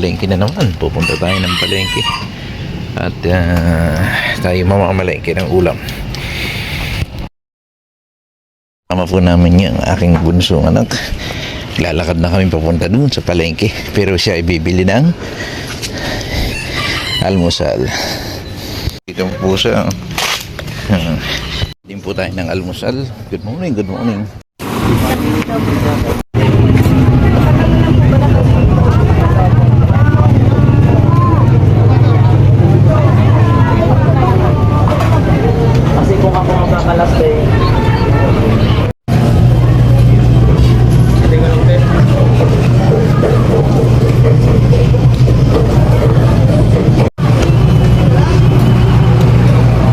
palengke na naman. Pupunta tayo ng palengke. At tayo mamamalengke ng ulam. Tama po namin yung aking bunsong anak. Lalakad na kami papunta dun sa palengke. Pero siya ay bibili ng almusal. Dito po siya. Din po tayo ng almusal. Good morning, good morning. Kasi kung ako magkakalas eh.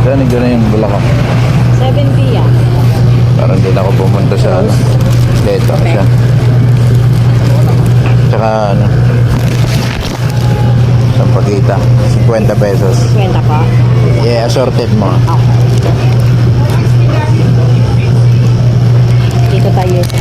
Saan yung gano'n yung Bulacan? 70 yan. Parang din ako pumunta sa ano. Ito siya. Tsaka ano. Sampagita. 50 pesos. 50 pa. Yeah, assorted mo. Okay. Dito tayo sa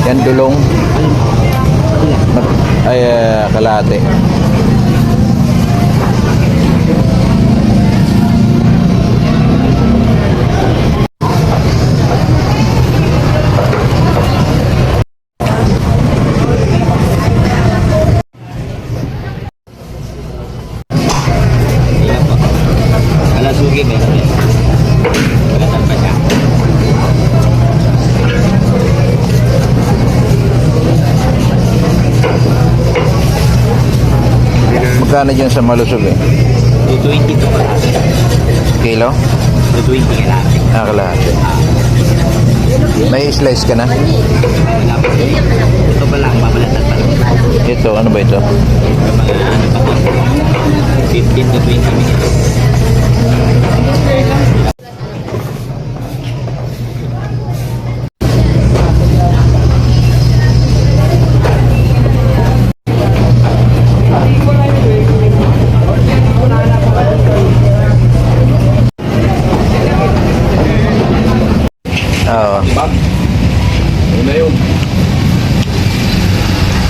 yan dulong. Ay, kalate. Alasugi may kami. Kalatan pa siya. Magkano dyan sa malusog eh? 220 to kalahati. Kilo? 220 kalahati. Kalahati. May slice ka na? Wala pa. Ito pa lang, babalatan pa. Ito, ano ba ito? May mga ano pa to. 15 to 20 minutes. Oo. Ano na yun?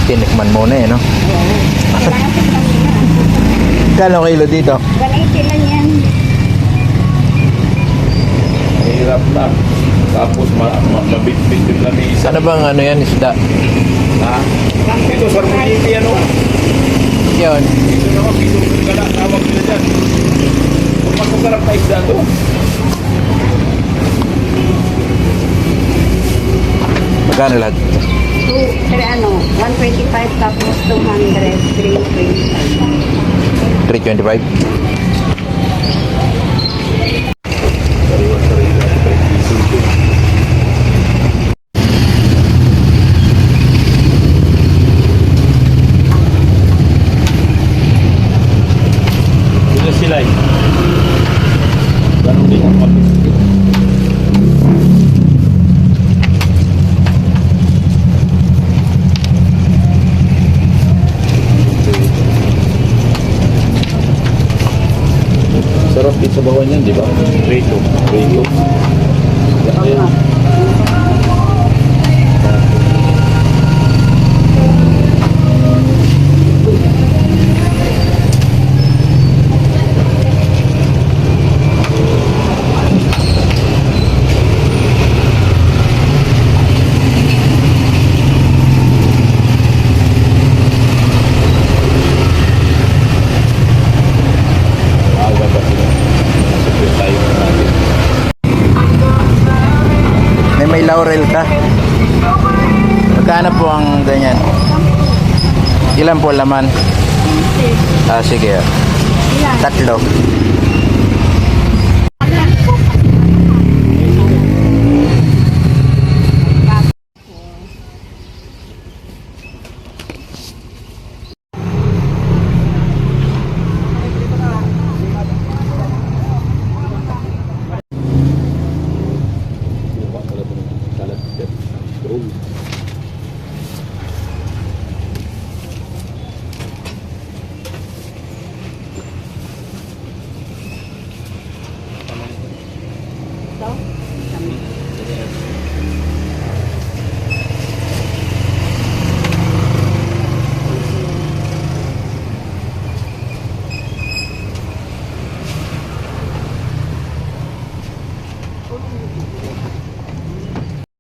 Tinikman muna eh, no? Kano kilo dito? 180 lang yan. Mahirap na. Tapos mabitbit yung lamisa. Ano bang ano yan, isda? Ha? Ito sa Rumulipi, ano? Yun. Ito naman, ito kala, tawag nila dyan. Kung magkukarap na isda to. Magkano lahat? 125 tapos 200, 325. 325? Sariwa-sariwa natin kayo piso ito. Ito sila eh. Ganun din ang mabisip. Sarap din sa bawang yan, di ba? Rito. Rito. Yan. Aga pa sila. Nasipin tayo natin. May laurel ka? Magkano po ang ganyan? Ilan po laman? Sige. Tatlo.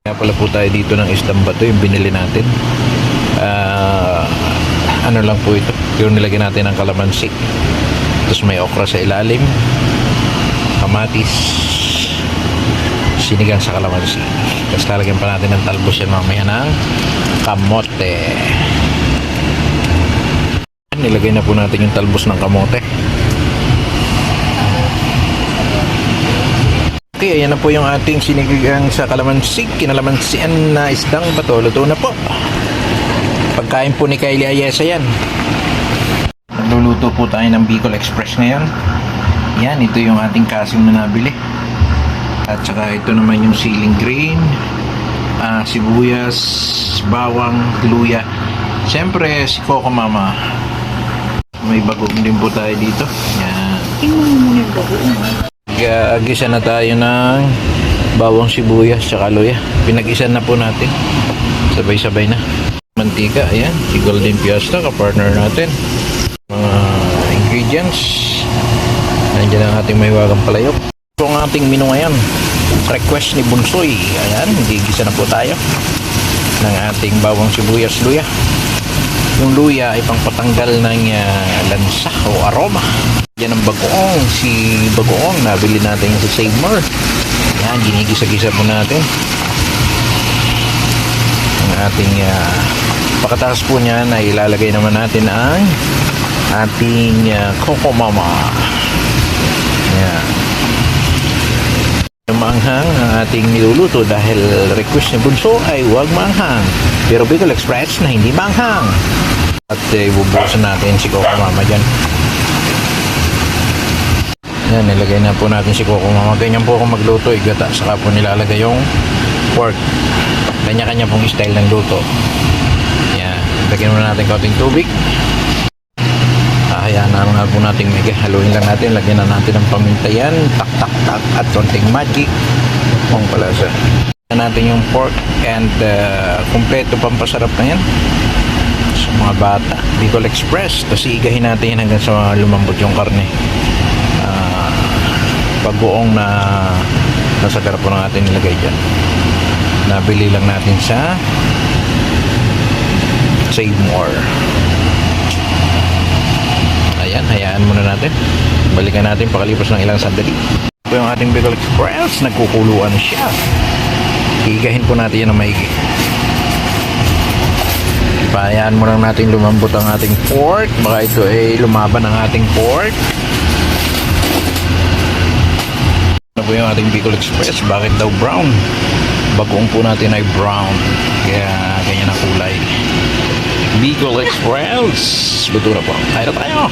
Kaya pala po tayo dito ng isdang bato yung binili natin. Ano lang po ito, yung nilagyan natin ng kalamansi, tapos may okra sa ilalim, kamatis, sinigang sa kalamansi, tapos lalagyan pa natin ng talbos yan mamaya ng kamote. Nilagay na po natin yung talbos ng kamote. Okay, ayan na po yung ating sinigang sa kalamansi, kinalamansian na isdang bato. Luto na po. Pagkain po ni Kylie Ayesa yan. Nagluluto po tayo ng Bicol Express ngayon. Yan, ito yung ating kasim na nabili. At saka ito naman yung ceiling green, sibuyas, bawang, luya. Siyempre, si Coco Mama. May bagong din po tayo dito. Yan. Gisa na tayo ng bawang, sibuyas, tsaka luya. Pinag-isa na po natin. Sabay-sabay na. Mantika, ayan. Si Golden Fiesta, kapartner natin. Mga ingredients. Nandiyan ang ating maywagang palayok. Ito ang ating menu ngayon. Request ni Bunsoy. Ayan, gigisa na po tayo ng ating bawang, sibuyas, luya. Yung luya ay pangpatanggal ng lansa o aroma. Yan ang bagoong. Si bagoong, nabili natin sa Save More. Yan, ginigisa-gisa po natin. Ang ating pagkatapos po niyan ay ilalagay naman natin ang ating Coco Mama. Yan. Yung maanghang ang ating niluluto dahil request ni Bunso ay huwag maanghang. Pero Bicol Express na hindi maanghang. At ibubukasan natin si Coco Mama dyan. Yan, nilagay na po natin si Coco Mama. Ganyan po akong magluto, igata. Saka po nilalagay yung pork. Kanya-kanya pong style ng luto. Yan, lagyan muna natin kaunting tubig. Hayaan na nga po natin mega. Haluin lang natin. Lagyan na natin ng paminta yan. Tak, tak, tak. At konting magic. Pang palasa. Lagyan natin yung pork and kompleto pampasarap na yan. Sa mga bata. Bicol Express. Tapos igahin natin yan hanggang sa lumambot yung karne. Pagbuong na nasa garap po ng atin nilagay dyan. Nabili lang natin sa Save More. Ayan, hayaan muna natin. Balikan natin pakalipas ng ilang sandali. Ito yung ating Bicol Express. Nagkukuluan siya. Higahin po natin yan ng maigi. Hayaan mo lang natin lumambot ang ating pork. Baka ito ay lumaban ang ating pork. Ano po yung ating Bicol Express? Bakit daw brown? Bagoong po natin ay brown. Kaya ganyan ang kulay. Bicol Express. Luto na po. Kaya na tayo.